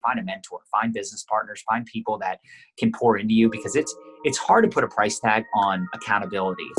find a mentor, find business partners, find people that can pour into you, because it's hard to put a price tag on accountability.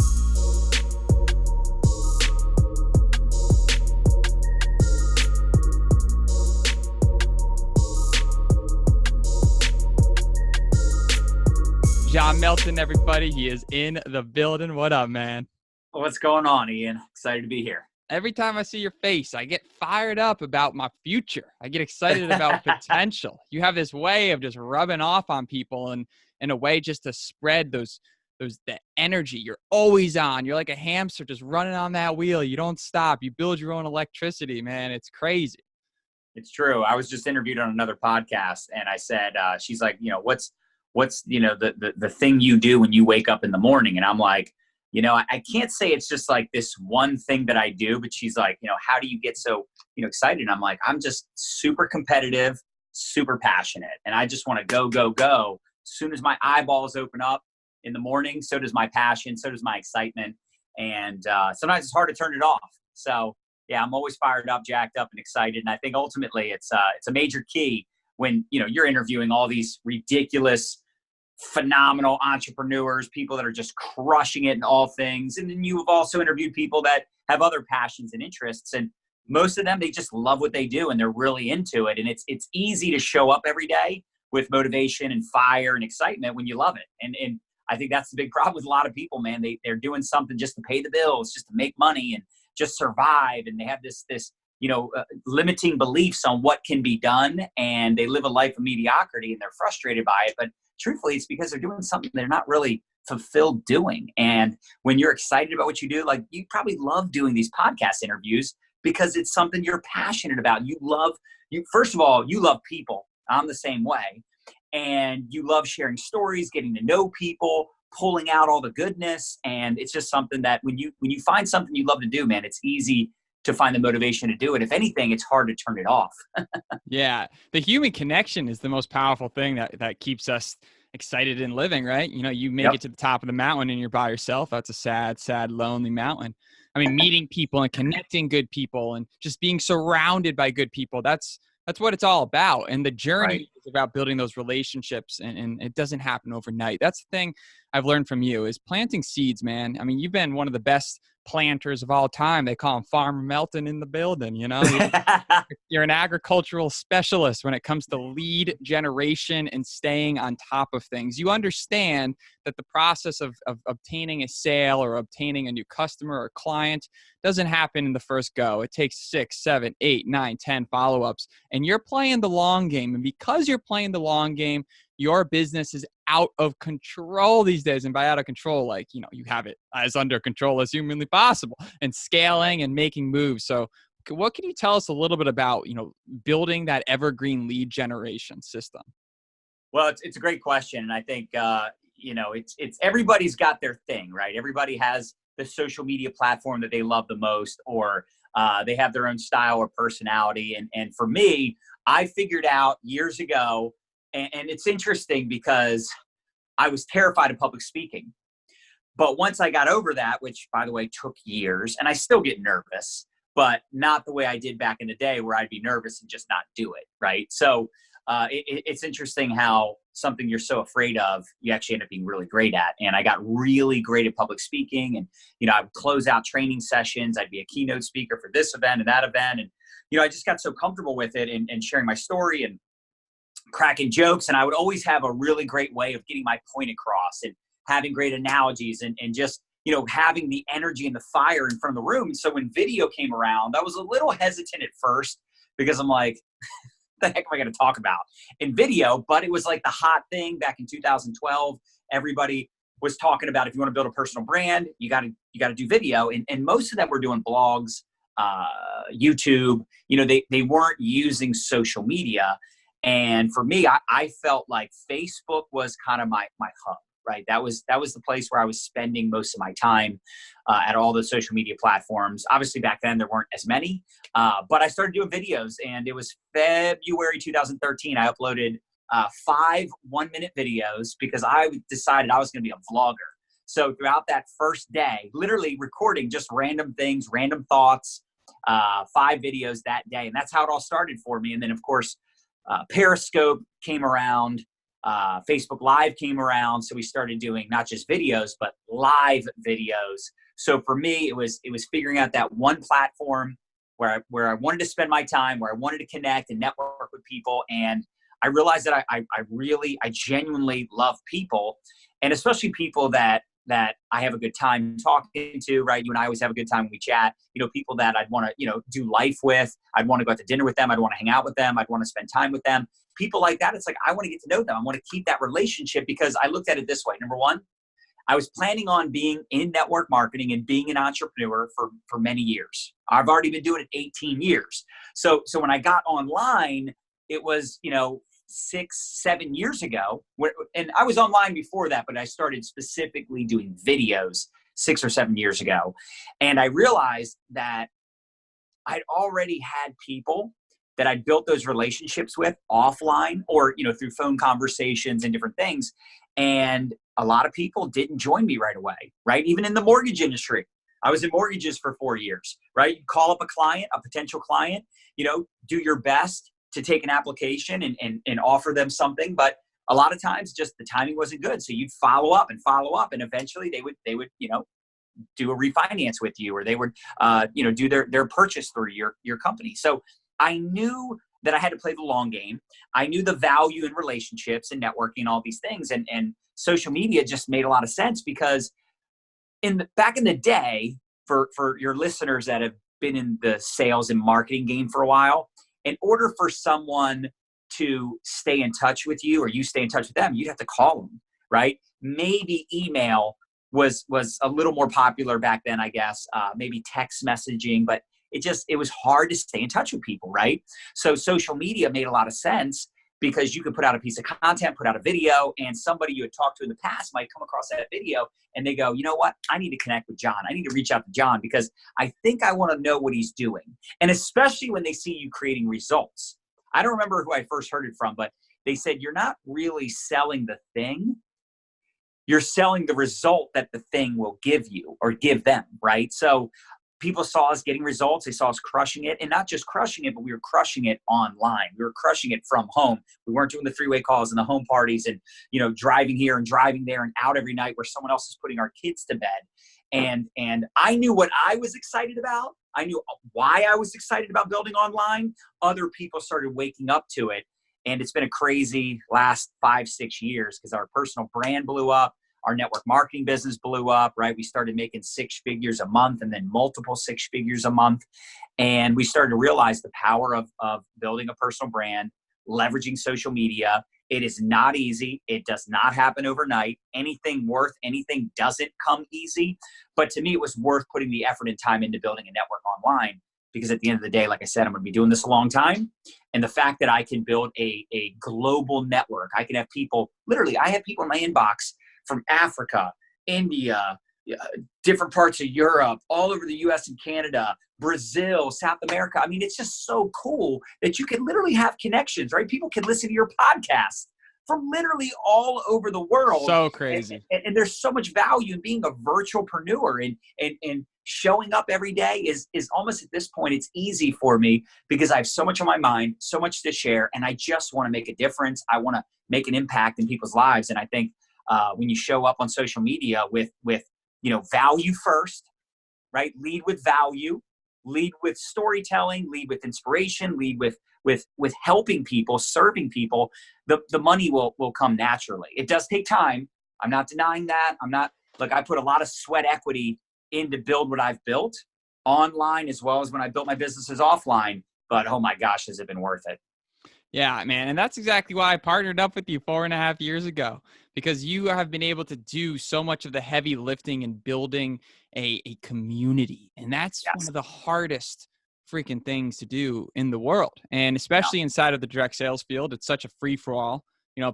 John Melton, everybody. He is in the building. What up, man? What's going on, Ian? Excited to be here. Every time I see your face, I get fired up about my future. I get excited about potential. You have this way of just rubbing off on people and in a way just to spread the energy. You're always on. You're like a hamster just running on that wheel. You don't stop. You build your own electricity, man. It's crazy. It's true. I was just interviewed on another podcast, and I said, she's like, what's the thing you do when you wake up in the morning? And I'm like, I can't say it's just like this one thing that I do, but she's like, how do you get so, excited? And I'm like, I'm just super competitive, super passionate. And I just want to go, go, go. As soon as my eyeballs open up in the morning, so does my passion, so does my excitement. And sometimes it's hard to turn it off. So yeah, I'm always fired up, jacked up, and excited. And I think ultimately it's a major key when, you're interviewing all these ridiculous, phenomenal entrepreneurs, people that are just crushing it in all things. And then you have also interviewed people that have other passions and interests. And most of them, they just love what they do and they're really into it. And it's easy to show up every day with motivation and fire and excitement when you love it. And I think that's the big problem with a lot of people, man. They're doing something just to pay the bills, just to make money and just survive. And they have this limiting beliefs on what can be done. And they live a life of mediocrity and they're frustrated by it. But truthfully, it's because they're doing something they're not really fulfilled doing. And when you're excited about what you do, like you probably love doing these podcast interviews because it's something you're passionate about. First of all, you love people. I'm the same way. And you love sharing stories, getting to know people, pulling out all the goodness. And it's just something that when you find something you love to do, man, it's easy to find the motivation to do it. If anything, it's hard to turn it off. Yeah. The human connection is the most powerful thing that keeps us excited in living, right? You make it to the top of the mountain and you're by yourself. That's a sad, sad, lonely mountain. I mean, meeting people and connecting good people and just being surrounded by good people. That's what it's all about. And the journey is about building those relationships and it doesn't happen overnight. That's the thing I've learned from you is planting seeds, man. I mean, you've been one of the best planters of all time. They call him Farmer Melton in the building, You're an agricultural specialist when it comes to lead generation and staying on top of things. You understand that the process of obtaining a sale or obtaining a new customer or client doesn't happen in the first go. It takes 6, 7, 8, 9, 10 follow-ups. And you're playing the long game. And because you're playing the long game, your business is out of control these days. And by out of control, you have it as under control as humanly possible and scaling and making moves. So what can you tell us a little bit about, building that evergreen lead generation system? Well, it's a great question. And I think, it's everybody's got their thing, right? Everybody has the social media platform that they love the most, or they have their own style or personality. And for me, I figured out years ago, and it's interesting because I was terrified of public speaking. But once I got over that, which by the way took years, and I still get nervous, but not the way I did back in the day where I'd be nervous and just not do it, right? So it's interesting how something you're so afraid of, you actually end up being really great at. And I got really great at public speaking. And, I would close out training sessions. I'd be a keynote speaker for this event and that event. And, I just got so comfortable with it and sharing my story and cracking jokes. And I would always have a really great way of getting my point across and having great analogies and just, having the energy and the fire in front of the room. So when video came around, I was a little hesitant at first because I'm like, the heck am I going to talk about in video? But it was like the hot thing back in 2012. Everybody was talking about, if you want to build a personal brand, you got to do video. And most of them were doing blogs, YouTube, they weren't using social media. And for me, I felt like Facebook was kind of my hub, right? That was the place where I was spending most of my time at all the social media platforms. Obviously back then there weren't as many, but I started doing videos, and it was February 2013. I uploaded 5 1-minute videos because I decided I was going to be a vlogger. So throughout that first day, literally recording just random things, random thoughts, 5 videos that day. And that's how it all started for me. And then of course, Periscope came around, Facebook Live came around. So we started doing not just videos, but live videos. So for me, it was figuring out that one platform where I wanted to spend my time, where I wanted to connect and network with people. And I realized that I genuinely love people, and especially people that I have a good time talking to, right? You and I always have a good time when we chat, people that I'd want to, do life with. I'd want to go out to dinner with them. I'd want to hang out with them. I'd want to spend time with them. People like that. It's like, I want to get to know them. I want to keep that relationship, because I looked at it this way. Number one, I was planning on being in network marketing and being an entrepreneur for many years. I've already been doing it 18 years. So when I got online, it was, 6-7 years ago, and I was online before that, but I started specifically doing videos 6 or 7 years ago. And I realized that I'd already had people that I'd built those relationships with offline, or, through phone conversations and different things. And a lot of people didn't join me right away, right? Even in the mortgage industry. I was in mortgages for 4 years, right? You call up a client, a potential client, do your best to take an application and offer them something. But a lot of times just the timing wasn't good. So you'd follow up. And eventually they would, do a refinance with you, or they would, do their purchase through your company. So I knew that I had to play the long game. I knew the value in relationships and networking and all these things. And social media just made a lot of sense, because back in the day, for your listeners that have been in the sales and marketing game for a while, in order for someone to stay in touch with you, or you stay in touch with them, you'd have to call them, right? Maybe email was a little more popular back then, I guess. Maybe text messaging, but it was hard to stay in touch with people, right? So social media made a lot of sense, because you could put out a piece of content, put out a video, and somebody you had talked to in the past might come across that video and they go, you know what? I need to connect with John. I need to reach out to John, because I think I want to know what he's doing. And especially when they see you creating results. I don't remember who I first heard it from, but they said, you're not really selling the thing. You're selling the result that the thing will give you or give them, right? So people saw us getting results. They saw us crushing it, and not just crushing it, but we were crushing it online. We were crushing it from home. We weren't doing the three-way calls and the home parties and, driving here and driving there and out every night where someone else is putting our kids to bed. And I knew what I was excited about. I knew why I was excited about building online. Other people started waking up to it. And it's been a crazy last 5-6 years, because our personal brand blew up. Our network marketing business blew up, right? We started making 6 figures a month, and then multiple 6 figures a month. And we started to realize the power of building a personal brand, leveraging social media. It is not easy. It does not happen overnight. Anything worth anything doesn't come easy. But to me, it was worth putting the effort and time into building a network online, because at the end of the day, like I said, I'm going to be doing this a long time. And the fact that I can build a global network, I can have people, literally, I have people in my inbox from Africa, India, different parts of Europe, all over the US and Canada, Brazil, South America. I mean, it's just so cool that you can literally have connections, right? People can listen to your podcast from literally all over the world. So crazy. And there's so much value in being a virtualpreneur, and showing up every day is almost, at this point, it's easy for me, because I have so much on my mind, so much to share, and I just want to make a difference. I want to make an impact in people's lives. And I think when you show up on social media with value first, right? Lead with value, lead with storytelling, lead with inspiration, lead with helping people, serving people. The money will come naturally. It does take time. I'm not denying that. I put a lot of sweat equity in to build what I've built online, as well as when I built my businesses offline. But oh my gosh, has it been worth it? Yeah, man. And that's exactly why I partnered up with you 4.5 years ago, because you have been able to do so much of the heavy lifting and building a community. And that's one of the hardest freaking things to do in the world. And especially inside of the direct sales field, it's such a free for all.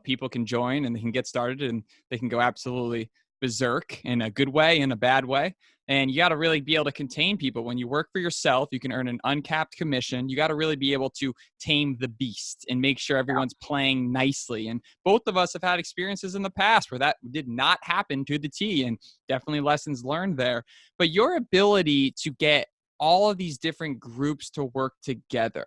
People can join and they can get started, and they can go absolutely berserk in a good way, in a bad way. And you got to really be able to contain people. When you work for yourself, you can earn an uncapped commission. You got to really be able to tame the beast and make sure everyone's playing nicely. And both of us have had experiences in the past where that did not happen to the T, and definitely lessons learned there. But your ability to get all of these different groups to work together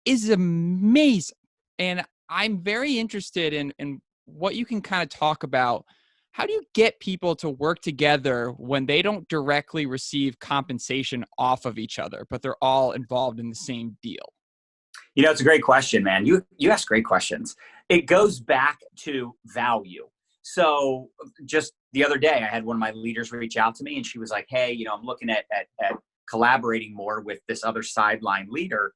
is amazing. And I'm very interested in what you can kind of talk about. How do you get people to work together when they don't directly receive compensation off of each other, but they're all involved in the same deal? It's a great question, man. You ask great questions. It goes back to value. So just the other day, I had one of my leaders reach out to me, and she was like, "Hey, I'm looking at collaborating more with this other sideline leader,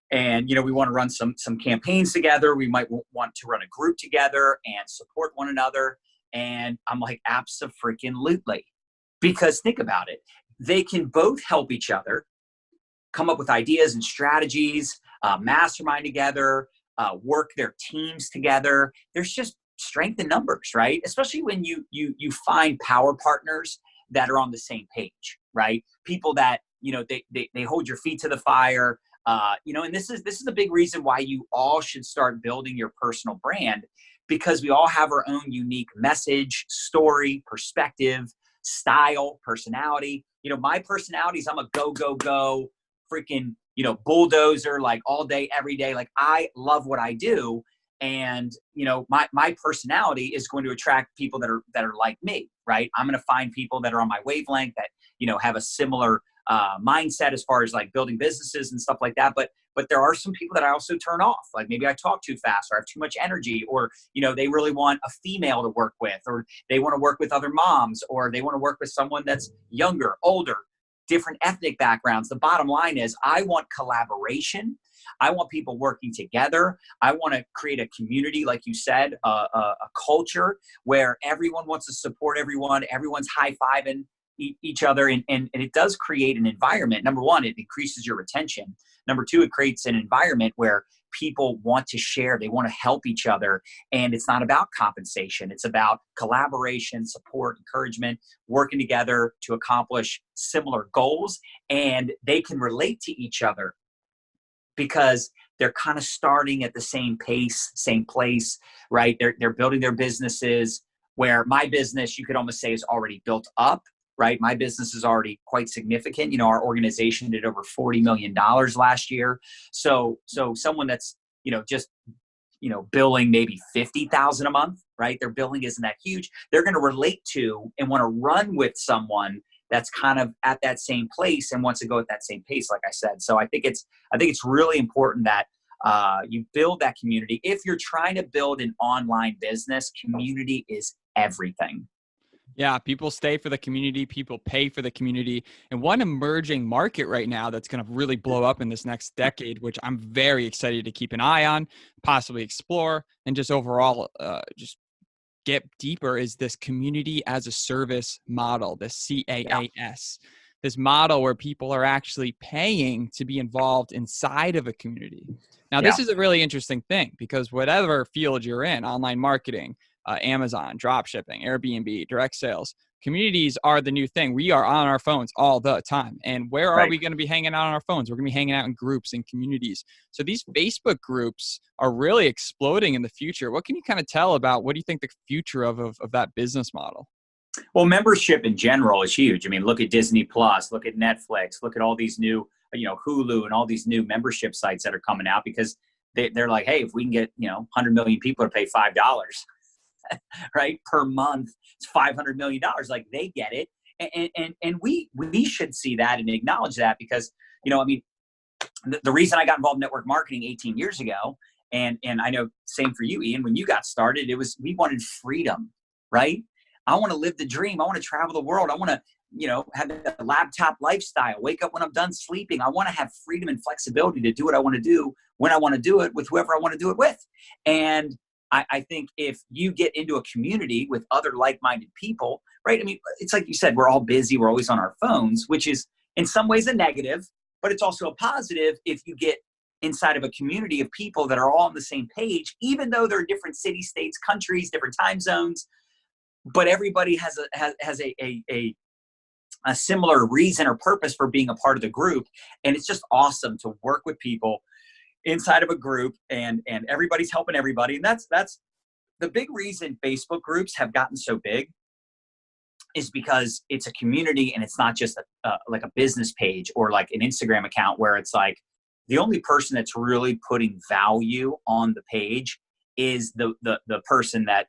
and we want to run some campaigns together. We might want to run a group together and support one another." And I'm like, "Abso-freaking-lutely," because think about it. They can both help each other come up with ideas and strategies, mastermind together, work their teams together. There's just strength in numbers, right? Especially when you find power partners that are on the same page, right? People that they hold your feet to the fire. And this is a big reason why you all should start building your personal brand, because we all have our own unique message, story, perspective, style, personality. My personality is I'm a go freaking bulldozer, like all day every day. Like I love what I do, and my personality is going to attract people that are like me, right? I'm going to find people that are on my wavelength, that have a similar mindset as far as like building businesses and stuff like that. But there are some people that I also turn off. Like maybe I talk too fast, or I have too much energy, or they really want a female to work with, or they want to work with other moms, or they want to work with someone that's younger, older, different ethnic backgrounds. The bottom line is I want collaboration. I want people working together. I want to create a community, like you said, a culture where everyone wants to support everyone. Everyone's high-fiving each other. And it does create an environment. Number one, it increases your retention. Number two, it creates an environment where people want to share. They want to help each other. And it's not about compensation. It's about collaboration, support, encouragement, working together to accomplish similar goals. And they can relate to each other because they're kind of starting at the same pace, same place, right? They're building their businesses, where my business, you could almost say, is already built up, right? My business is already quite significant. Our organization did over $40 million last year. So someone that's, just, billing maybe 50,000 a month, right? Their billing isn't that huge. They're going to relate to and want to run with someone that's kind of at that same place and wants to go at that same pace, like I said. So I think it's really important that you build that community. If you're trying to build an online business, community is everything. Yeah, people stay for the community, people pay for the community. And one emerging market right now that's going to really blow up in this next decade, which I'm very excited to keep an eye on, possibly explore, and just overall just get deeper, is this community as a service model, this CAAS. This model where people are actually paying to be involved inside of a community. Now, this is a really interesting thing, because whatever field you're in, online marketing, Amazon, drop shipping, Airbnb, direct sales, communities are the new thing. We are on our phones all the time. And where are we going to be hanging out on our phones? We're going to be hanging out in groups and communities. So these Facebook groups are really exploding in the future. What can you kind of tell about, what do you think the future of that business model? Well, membership in general is huge. I mean, look at Disney Plus, look at Netflix, look at all these new, Hulu and all these new membership sites that are coming out, because they're like, hey, if we can get, 100 million people to pay $5, right, per month, it's $500 million. Like, they get it. And we should see that and acknowledge that, because, the reason I got involved in network marketing 18 years ago, and I know same for you, Ian, when you got started, we wanted freedom, right? I want to live the dream. I want to travel the world. I want to, have a laptop lifestyle, wake up when I'm done sleeping. I want to have freedom and flexibility to do what I want to do, when I want to do it, with whoever I want to do it with. And I think if you get into a community with other like-minded people, right? I mean, it's like you said, we're all busy. We're always on our phones, which is in some ways a negative, but it's also a positive if you get inside of a community of people that are all on the same page, even though they're different cities, states, countries, different time zones, but everybody has a similar reason or purpose for being a part of the group. And it's just awesome to work with people inside of a group, and everybody's helping everybody. And that's the big reason Facebook groups have gotten so big, is because it's a community, and it's not just like a business page or like an Instagram account where it's like the only person that's really putting value on the page is the person that,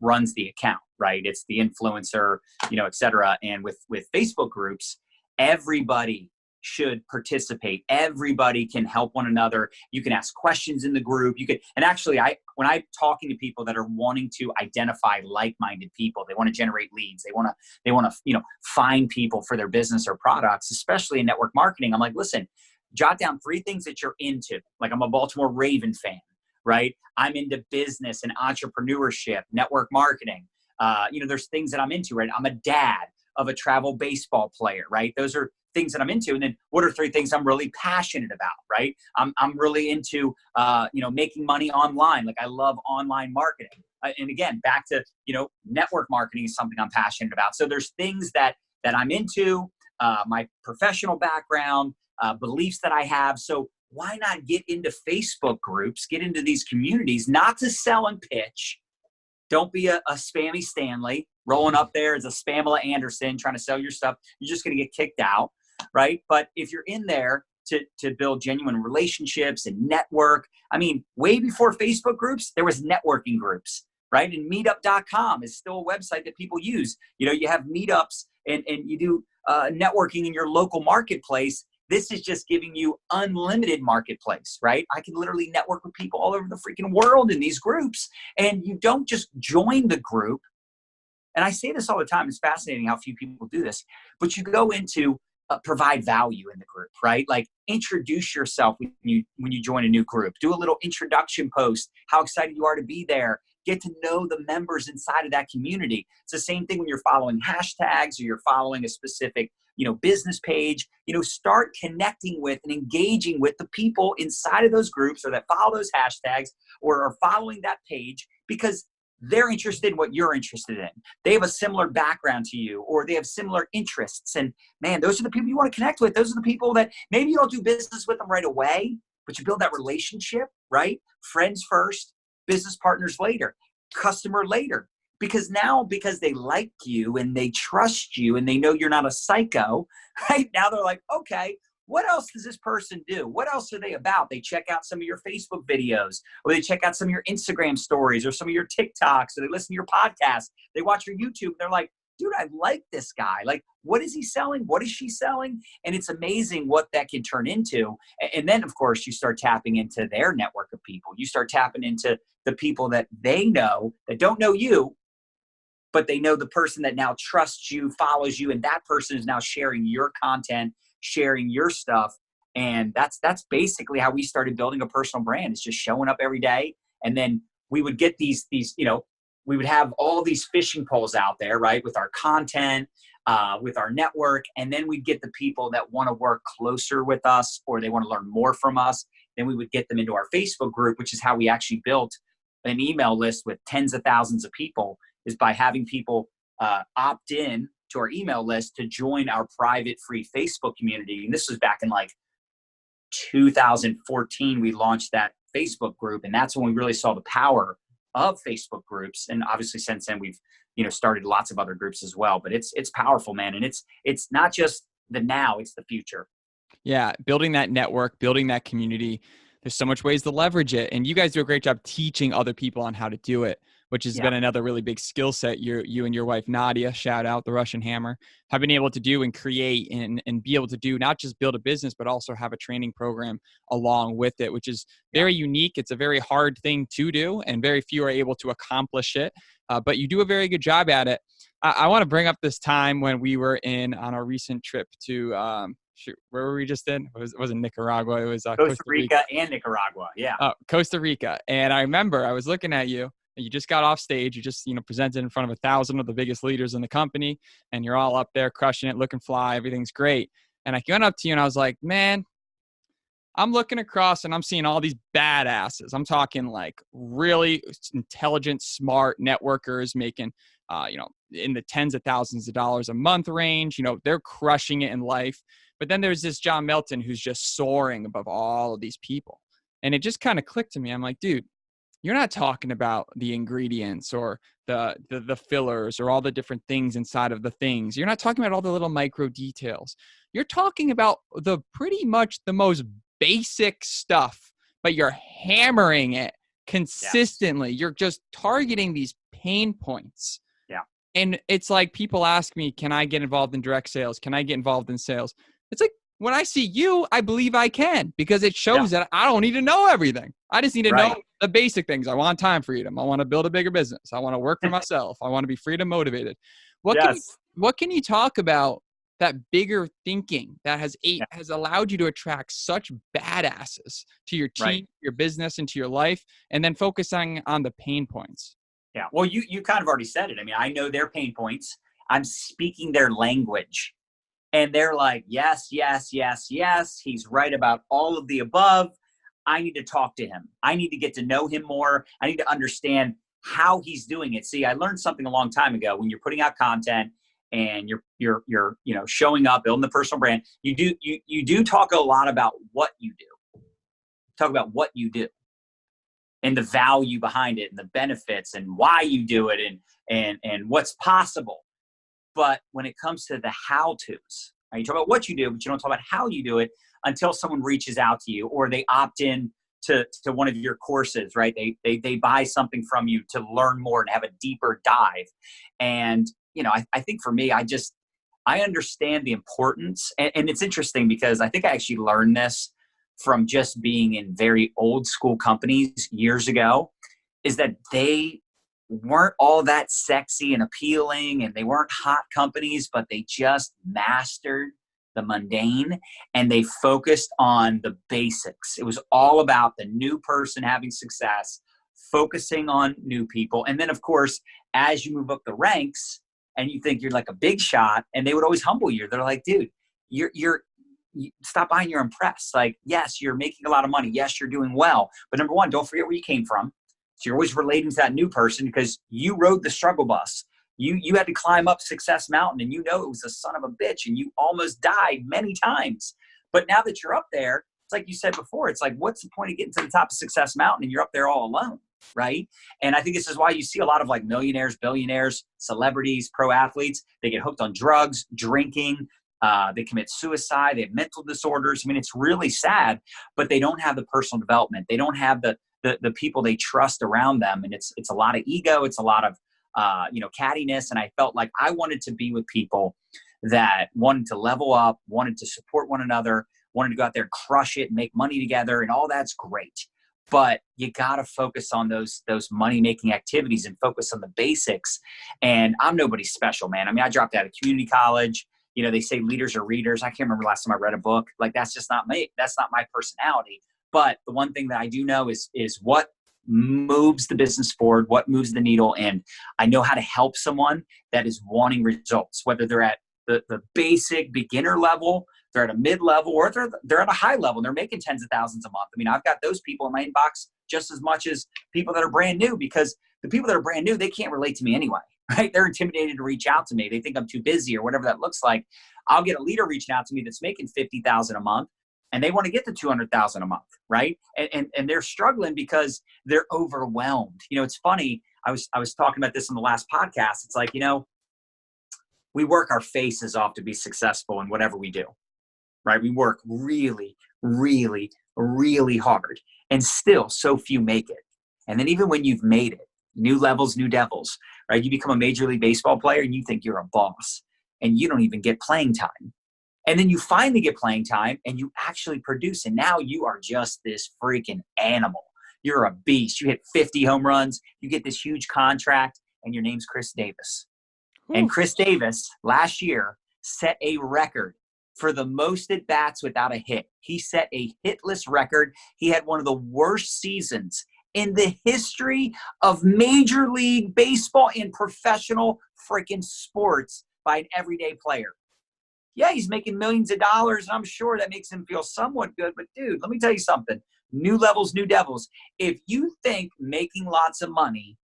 runs the account, right? It's the influencer, et cetera. And with Facebook groups, everybody should participate. Everybody can help one another. You can ask questions in the group. And actually, when I'm talking to people that are wanting to identify like-minded people, they want to generate leads. They want to, find people for their business or products, especially in network marketing. I'm like, listen, jot down 3 things that you're into. Like, I'm a Baltimore Raven fan, right? I'm into business and entrepreneurship, network marketing. There's things that I'm into, right? I'm a dad of a travel baseball player, right? Those are things that I'm into. And then what are 3 things I'm really passionate about, right? I'm really into, making money online. Like, I love online marketing. And again, back to, network marketing is something I'm passionate about. So there's things that I'm into, my professional background, beliefs that I have. So why not get into Facebook groups, get into these communities, not to sell and pitch. Don't be a spammy Stanley rolling up there as a Spamela Anderson trying to sell your stuff. You're just going to get kicked out, right? But if you're in there to build genuine relationships and network, I mean, way before Facebook groups, there was networking groups, right? And meetup.com is still a website that people use. You have meetups and you do networking in your local marketplace. This is just giving you unlimited marketplace, right? I can literally network with people all over the freaking world in these groups. And you don't just join the group. And I say this all the time. It's fascinating how few people do this. But you go into provide value in the group, right? Like, introduce yourself when you join a new group. Do a little introduction post, how excited you are to be there. Get to know the members inside of that community. It's the same thing when you're following hashtags or you're following a specific business page. Start connecting with and engaging with the people inside of those groups or that follow those hashtags or are following that page, because they're interested in what you're interested in. They have a similar background to you, or they have similar interests. And man, those are the people you want to connect with. Those are the people that maybe you don't do business with them right away, but you build that relationship, right? Friends first, business partners later, customer later. Because they like you and they trust you and they know you're not a psycho, right? Now they're like, okay, what else does this person do? What else are they about? They check out some of your Facebook videos, or they check out some of your Instagram stories or some of your TikToks, or they listen to your podcast. They watch your YouTube and they're like, dude, I like this guy. Like, what is he selling? What is she selling? And it's amazing what that can turn into. And then, of course, you start tapping into their network of people. You start tapping into the people that they know that don't know you, but they know the person that now trusts you, follows you, and that person is now sharing your content, sharing your stuff. And that's basically how we started building a personal brand. It's just showing up every day. And then we would get these, we would have all these fishing poles out there, right? With our content, with our network. And then we'd get the people that want to work closer with us, or they want to learn more from us. Then we would get them into our Facebook group, which is how we actually built an email list with tens of thousands of people, is by having people opt in to our email list to join our private free Facebook community. And this was back in like 2014, we launched that Facebook group. And that's when we really saw the power of Facebook groups. And obviously since then we've, started lots of other groups as well, but it's powerful, man. And it's not just the now, it's the future. Yeah. Building that network, building that community. There's so much ways to leverage it. And you guys do a great job teaching other people on how to do it, which has been another really big skill set you and your wife, Nadia, shout out the Russian Hammer, have been able to do and create and be able to do, not just build a business, but also have a training program along with it, which is very unique. It's a very hard thing to do, and very few are able to accomplish it. But you do a very good job at it. I want to bring up this time when we were on our recent trip to, where were we just in? It wasn't Nicaragua. It was Costa Rica and Nicaragua. Yeah. Costa Rica. And I remember I was looking at you. You just got off stage. You just, presented in front of 1,000 of the biggest leaders in the company, and you're all up there crushing it, looking fly. Everything's great. And I went up to you and I was like, man, I'm looking across and I'm seeing all these badasses. I'm talking like really intelligent, smart networkers making, in the tens of thousands of dollars a month range. They're crushing it in life. But then there's this John Melton who's just soaring above all of these people. And it just kind of clicked to me. I'm like, dude, you're not talking about the ingredients or the fillers or all the different things inside of the things. You're not talking about all the little micro details. You're talking about pretty much the most basic stuff, but you're hammering it consistently. Yeah. You're just targeting these pain points. Yeah. And it's like people ask me, can I get involved in direct sales? Can I get involved in sales? It's like, when I see you, I believe I can, because it shows that I don't need to know everything. I just need to know the basic things. I want time freedom. I want to build a bigger business. I want to work for myself. I want to be freedom motivated. What can you talk about that bigger thinking that has allowed you to attract such badasses to your team, your business, and to your life, and then focusing on the pain points? Yeah. Well, you kind of already said it. I mean, I know their pain points. I'm speaking their language. And they're like, yes, yes, yes, yes. He's right about all of the above. I need to talk to him. I need to get to know him more. I need to understand how he's doing it. See, I learned something a long time ago. When you're putting out content and you're showing up, building the personal brand, you do talk a lot about what you do. Talk about what you do and the value behind it and the benefits and why you do it and what's possible. But when it comes to the how-tos, right, you talk about what you do, but you don't talk about how you do it until someone reaches out to you or they opt in to one of your courses, right? They buy something from you to learn more and have a deeper dive. And, I think for me, I understand the importance. And it's interesting because I think I actually learned this from just being in very old school companies years ago, is that they weren't all that sexy and appealing, and they weren't hot companies, but they just mastered the mundane and they focused on the basics. It was all about the new person having success, focusing on new people. And then of course, as you move up the ranks and you think you're like a big shot, and they would always humble you. They're like, dude, you stop buying, you're impressed. Like, yes, you're making a lot of money. Yes, you're doing well. But number one, don't forget where you came from. So you're always relating to that new person because you rode the struggle bus. You had to climb up Success Mountain, and it was a son of a bitch, and you almost died many times. But now that you're up there, it's like you said before, it's like, what's the point of getting to the top of Success Mountain and you're up there all alone, right? And I think this is why you see a lot of like millionaires, billionaires, celebrities, pro athletes. They get hooked on drugs, drinking. They commit suicide. They have mental disorders. I mean, it's really sad, but they don't have the personal development. They don't have the people they trust around them. And it's a lot of ego. It's a lot of, cattiness. And I felt like I wanted to be with people that wanted to level up, wanted to support one another, wanted to go out there and crush it and make money together. And all that's great. But you got to focus on those money-making activities and focus on the basics. And I'm nobody special, man. I mean, I dropped out of community college. They say leaders are readers. I can't remember last time I read a book. Like, that's just not me. That's not my personality. But the one thing that I do know is what moves the business forward, what moves the needle. And I know how to help someone that is wanting results, whether they're at the basic beginner level, they're at a mid-level, or they're at a high level and they're making tens of thousands a month. I mean, I've got those people in my inbox just as much as people that are brand new, because the people that are brand new, they can't relate to me anyway, right? They're intimidated to reach out to me. They think I'm too busy or whatever that looks like. I'll get a leader reaching out to me that's making $50,000 a month, and they want to get to $200,000 a month, right? And they're struggling because they're overwhelmed. It's funny. I was talking about this in the last podcast. It's like, we work our faces off to be successful in whatever we do, right? We work really, really, really hard, and still so few make it. And then even when you've made it, new levels, new devils, right? You become a Major League Baseball player and you think you're a boss, and you don't even get playing time. And then you finally get playing time and you actually produce. And now you are just this freaking animal. You're a beast. You hit 50 home runs. You get this huge contract, and your name's Chris Davis. Ooh. And Chris Davis last year set a record for the most at bats without a hit. He set a hitless record. He had one of the worst seasons in the history of Major League Baseball and professional freaking sports by an everyday player. Yeah, he's making millions of dollars, and I'm sure that makes him feel somewhat good. But dude, let me tell you something. New levels, new devils. If you think making lots of money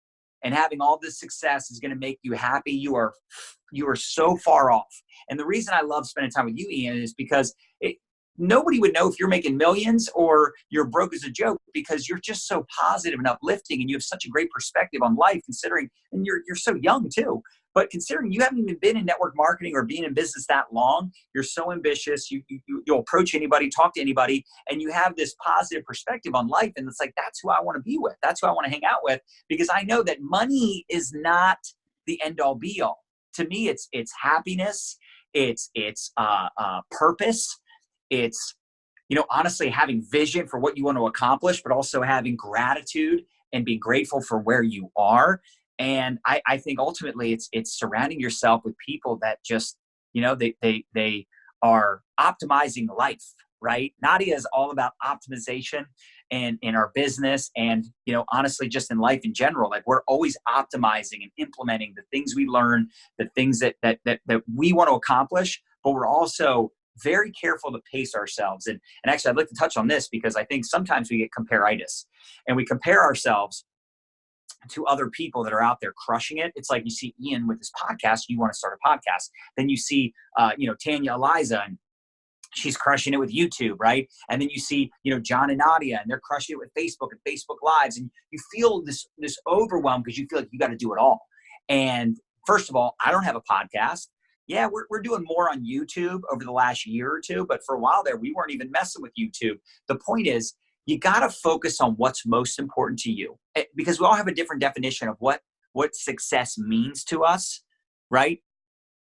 and having all this success is going to make you happy, you are so far off. And the reason I love spending time with you, Ian, is because nobody would know if you're making millions or you're broke as a joke, because you're just so positive and uplifting, and you have such a great perspective on life, considering, and you're so young too. But considering you haven't even been in network marketing or being in business that long, you're so ambitious. You'll approach anybody, talk to anybody, and you have this positive perspective on life. And it's like, that's who I want to be with. That's who I want to hang out with, because I know that money is not the end all be all. To me, it's happiness. It's purpose. It's, honestly having vision for what you want to accomplish, but also having gratitude and being grateful for where you are. And I think ultimately it's surrounding yourself with people that just, they are optimizing life, right? Nadia is all about optimization and in our business and, honestly, just in life in general. Like, we're always optimizing and implementing the things we learn, the things that we want to accomplish, but we're also very careful to pace ourselves. And actually, I'd like to touch on this because I think sometimes we get comparitis and we compare ourselves to other people that are out there crushing it. It's like you see Ian with his podcast, you want to start a podcast. Then you see, Tanya Eliza, and she's crushing it with YouTube, right? And then you see, John and Nadia, and they're crushing it with Facebook and Facebook Lives. And you feel this overwhelm because you feel like you got to do it all. And first of all, I don't have a podcast. Yeah, we're doing more on YouTube over the last year or two, but for a while there, we weren't even messing with YouTube. The point is, you got to focus on what's most important to you, because we all have a different definition of what success means to us, right?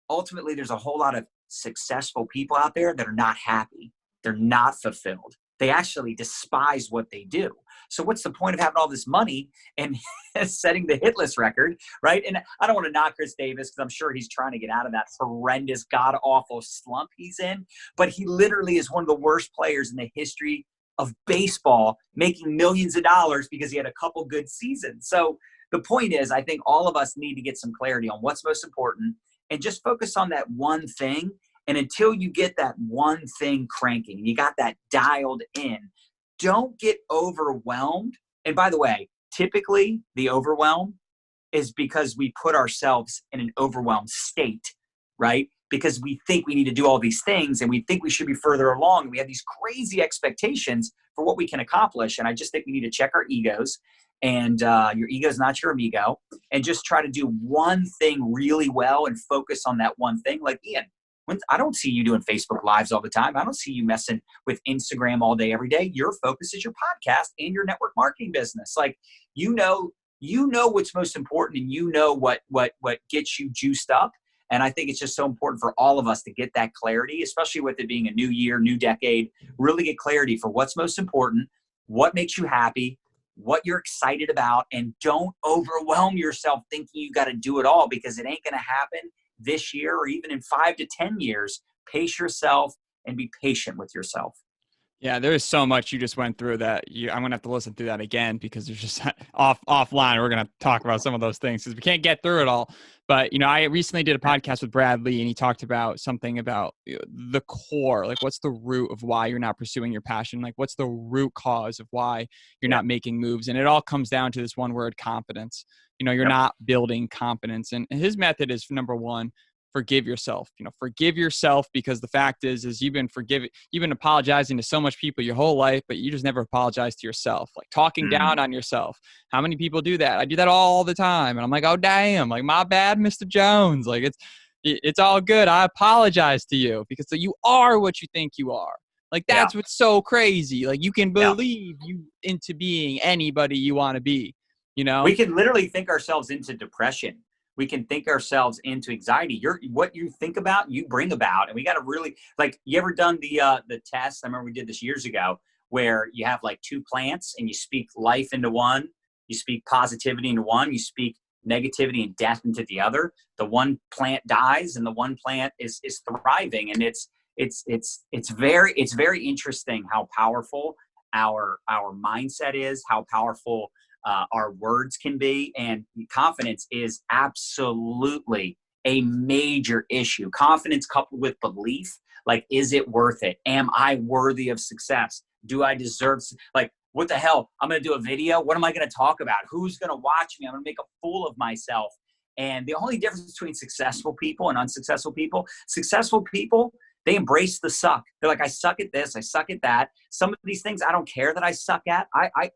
Ultimately, there's a whole lot of successful people out there that are not happy. They're not fulfilled. They actually despise what they do. So what's the point of having all this money and setting the hit list record, right? And I don't want to knock Chris Davis because I'm sure he's trying to get out of that horrendous, god-awful slump he's in. But he literally is one of the worst players in the history of baseball, making millions of dollars because he had a couple good seasons. So the point is, I think all of us need to get some clarity on what's most important and just focus on that one thing. And until you get that one thing cranking, you got that dialed in, don't get overwhelmed. And by the way, typically the overwhelm is because we put ourselves in an overwhelmed state, right? Because we think we need to do all these things and we think we should be further along. We have these crazy expectations for what we can accomplish. And I just think we need to check our egos, and your ego is not your amigo, and just try to do one thing really well and focus on that one thing. Like Ian, I don't see you doing Facebook Lives all the time. I don't see you messing with Instagram all day, every day. Your focus is your podcast and your network marketing business. Like, you know what's most important, and you know what gets you juiced up. And I think it's just so important for all of us to get that clarity, especially with it being a new year, new decade, really get clarity for what's most important, what makes you happy, what you're excited about, and don't overwhelm yourself thinking you got to do it all, because it ain't going to happen this year or even in 5 to 10 years. Pace yourself and be patient with yourself. Yeah, there is so much you just went through that I'm going to have to listen through that again, because there's just offline. We're going to talk about some of those things because we can't get through it all. But, I recently did a podcast with Brad Lee, and he talked about something about the core, like what's the root of why you're not pursuing your passion? Like, what's the root cause of why you're not making moves? And it all comes down to this one word: confidence. You're not building confidence. And his method is, number one, forgive yourself. Forgive yourself, because the fact is you've been apologizing to so much people your whole life, but you just never apologize to yourself. Like talking down on yourself. How many people do that? I do that all the time. And I'm like, oh, damn, like, my bad, Mr. Jones. Like, it's all good. I apologize to you, because so you are what you think you are. Like, that's what's so crazy. Like, you can believe you into being anybody you want to be, We can literally think ourselves into depression. We can think ourselves into anxiety. What you think about, you bring about. And we got to really, like, you ever done the test? I remember we did this years ago, where you have like 2 plants and you speak life into one, you speak positivity into one, you speak negativity and death into the other. The one plant dies and the one plant is thriving. And it's very interesting how powerful our mindset is, how powerful our words can be. And confidence is absolutely a major issue. Confidence coupled with belief, like, is it worth it? Am I worthy of success? Do I deserve, like, what the hell? I'm going to do a video. What am I going to talk about? Who's going to watch me? I'm going to make a fool of myself. And the only difference between successful people and unsuccessful people, they embrace the suck. They're like, I suck at this. I suck at that. Some of these things I don't care that I suck at. I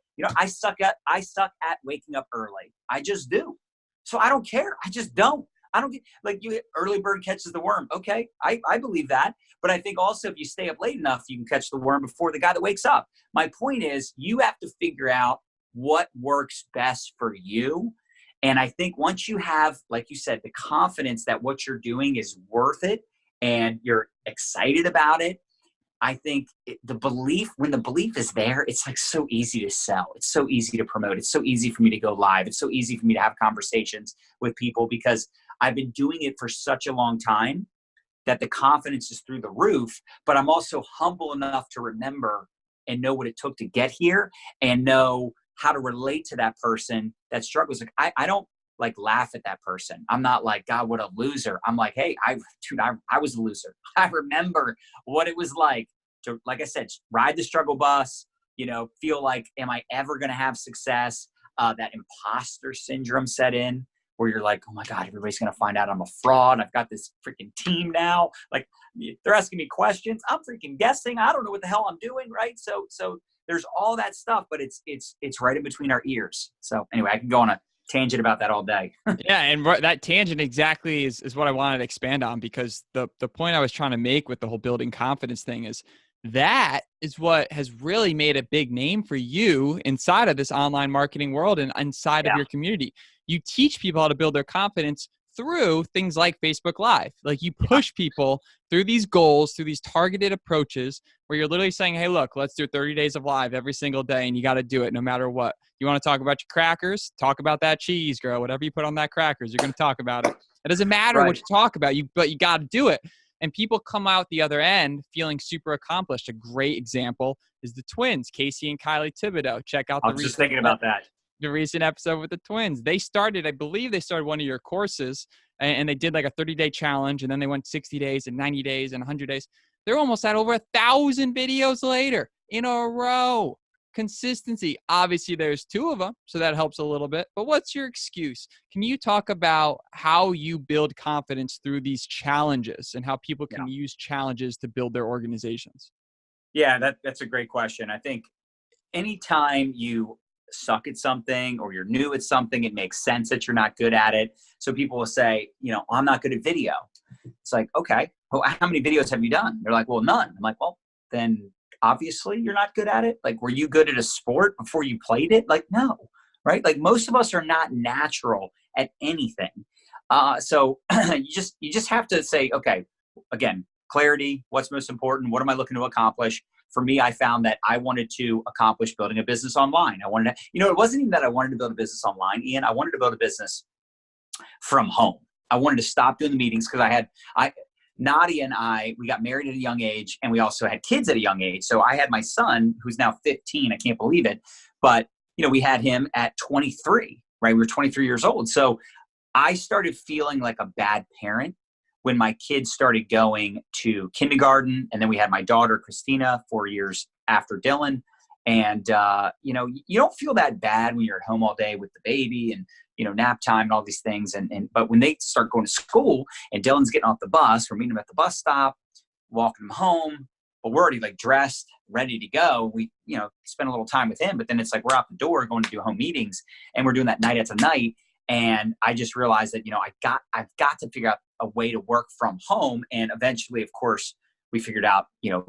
suck at waking up early. I just do. So I don't care. I just don't. I don't get, like, you early bird catches the worm. Okay, I believe that. But I think also if you stay up late enough, you can catch the worm before the guy that wakes up. My point is, you have to figure out what works best for you. And I think once you have, like you said, the confidence that what you're doing is worth it and you're excited about it, I think when the belief is there, it's like so easy to sell. It's so easy to promote. It's so easy for me to go live. It's so easy for me to have conversations with people because I've been doing it for such a long time that the confidence is through the roof, but I'm also humble enough to remember and know what it took to get here and know how to relate to that person that struggles. Like, I don't like laugh at that person. I'm not like, God, what a loser. I'm like, hey, I was a loser. I remember what it was like to, like I said, ride the struggle bus, feel like, am I ever going to have success? That imposter syndrome set in where you're like, oh my God, everybody's going to find out I'm a fraud. I've got this freaking team now. Like, they're asking me questions. I'm freaking guessing. I don't know what the hell I'm doing. Right. So there's all that stuff, but it's right in between our ears. So anyway, I can go on a tangent about that all day. Yeah. And that tangent exactly is what I wanted to expand on, because the point I was trying to make with the whole building confidence thing is that is what has really made a big name for you inside of this online marketing world and inside of your community. You teach people how to build their confidence through things like Facebook Live. Like, you push people through these goals, through these targeted approaches where you're literally saying, hey, look, let's do 30 days of live every single day. And you got to do it no matter what. You want to talk about your crackers? Talk about that cheese, girl. Whatever you put on that crackers, you're going to talk about it. It doesn't matter what you talk about, but you got to do it. And people come out the other end feeling super accomplished. A great example is the twins, Casey and Kylie Thibodeau. Check out I was just thinking about that. The recent episode with the twins. I believe they started one of your courses, and they did like a 30-day challenge, and then they went 60 days and 90 days and 100 days. They're almost at over 1,000 videos later in a row. Consistency. Obviously, there's two of them, so that helps a little bit. But what's your excuse? Can you talk about how you build confidence through these challenges and how people can use challenges to build their organizations? Yeah, that's a great question. I think anytime you suck at something or you're new at something, it makes sense that you're not good at it. So people will say, I'm not good at video. It's like, okay, well, how many videos have you done? They're like, well, none. I'm like, well, then obviously you're not good at it. Like, were you good at a sport before you played it? Like, no, right? Like, most of us are not natural at anything. So you just have to say, okay, again, clarity, what's most important? What am I looking to accomplish? For me, I found that I wanted to accomplish building a business online. I wanted to, it wasn't even that I wanted to build a business online, Ian. I wanted to build a business from home. I wanted to stop doing the meetings because Nadia and we got married at a young age, and we also had kids at a young age. So I had my son, who's now 15. I can't believe it. But, we had him at 23, right? We were 23 years old. So I started feeling like a bad parent when my kids started going to kindergarten. And then we had my daughter, Christina, 4 years after Dylan. And, you don't feel that bad when you're at home all day with the baby and, nap time and all these things. But when they start going to school and Dylan's getting off the bus, we're meeting him at the bus stop, walking him home, but we're already like dressed, ready to go. We, spend a little time with him, but then it's like, we're out the door going to do home meetings, and we're doing that night after night. And I just realized that, I've got to figure out a way to work from home. And eventually, of course, we figured out,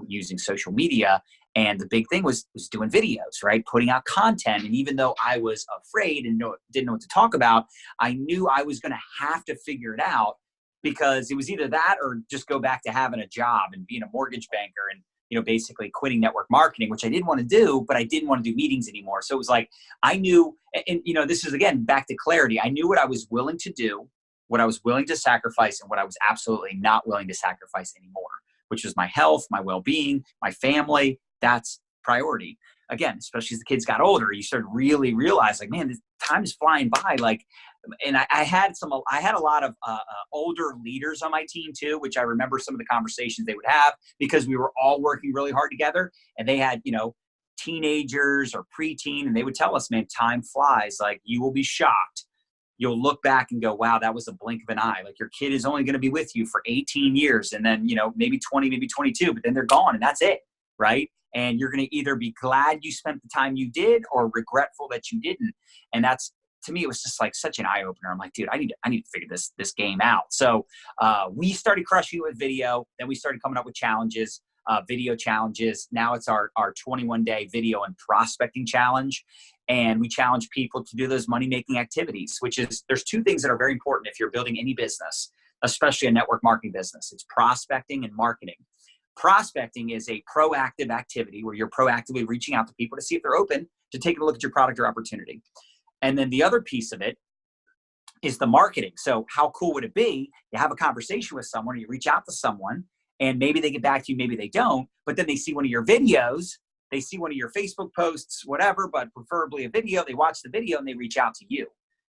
using social media. And the big thing was doing videos, right? Putting out content. And even though I was afraid and didn't know what to talk about, I knew I was going to have to figure it out, because it was either that or just go back to having a job and being a mortgage banker and, basically quitting network marketing, which I didn't want to do, but I didn't want to do meetings anymore. So it was like, I knew, and this is again, back to clarity. I knew what I was willing to do, what I was willing to sacrifice, and what I was absolutely not willing to sacrifice anymore, which was my health, my well-being, my family. That's priority. Again, especially as the kids got older, you started really realize, like, man, this time is flying by. Like, and I had a lot of older leaders on my team too, which I remember some of the conversations they would have, because we were all working really hard together, and they had, teenagers or preteen, and they would tell us, man, time flies. Like, you will be shocked. You'll look back and go, wow, that was a blink of an eye. Like, your kid is only going to be with you for 18 years and then, maybe 20, maybe 22, but then they're gone and that's it. Right. And you're going to either be glad you spent the time you did or regretful that you didn't. And that's, to me, it was just like such an eye opener. I'm like, dude, I need to figure this game out. So we started crushing it with video. Then we started coming up with challenges, video challenges. Now it's our 21-day video and prospecting challenge. And we challenge people to do those money-making activities, which is, there's two things that are very important if you're building any business, especially a network marketing business. It's prospecting and marketing. Prospecting is a proactive activity where you're proactively reaching out to people to see if they're open to taking a look at your product or opportunity. And then the other piece of it is the marketing. So how cool would it be? You have a conversation with someone, or you reach out to someone, and maybe they get back to you, maybe they don't, but then they see one of your videos, they see one of your Facebook posts, whatever, but preferably a video. They watch the video and they reach out to you.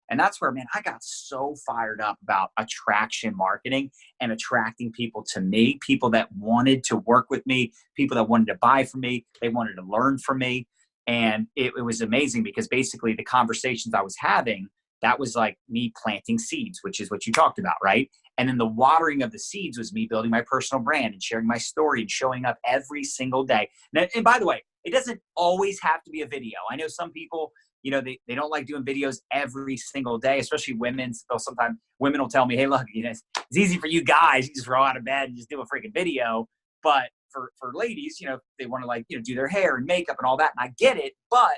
And that's where, man, I got so fired up about attraction marketing and attracting people to me, people that wanted to work with me, people that wanted to buy from me, they wanted to learn from me. And it was amazing because basically the conversations I was having, that was like me planting seeds, which is what you talked about, right? And then the watering of the seeds was me building my personal brand and sharing my story and showing up every single day. And by the way, it doesn't always have to be a video. I know some people, you know, they don't like doing videos every single day, especially women. So sometimes women will tell me, hey, look, you know, it's easy for you guys. You just roll out of bed and just do a freaking video. But for ladies, you know, they want to like, you know, do their hair and makeup and all that. And I get it. But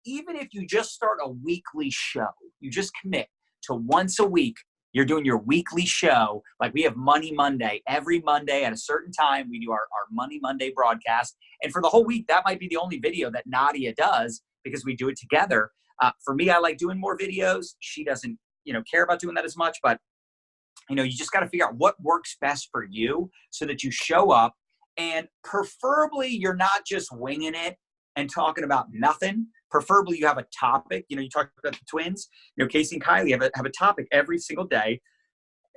even if you just start a weekly show, you just commit to once a week, you're doing your weekly show. Like we have Money Monday. Every Monday at a certain time, we do our Money Monday broadcast. And for the whole week, that might be the only video that Nadia does because we do it together. For me, I like doing more videos. She doesn't, you know, care about doing that as much. But, you know, you just got to figure out what works best for you so that you show up. And preferably, you're not just winging it and talking about nothing. Preferably, you have a topic. You know, you talked about the twins. You know, Casey and Kylie have a topic every single day.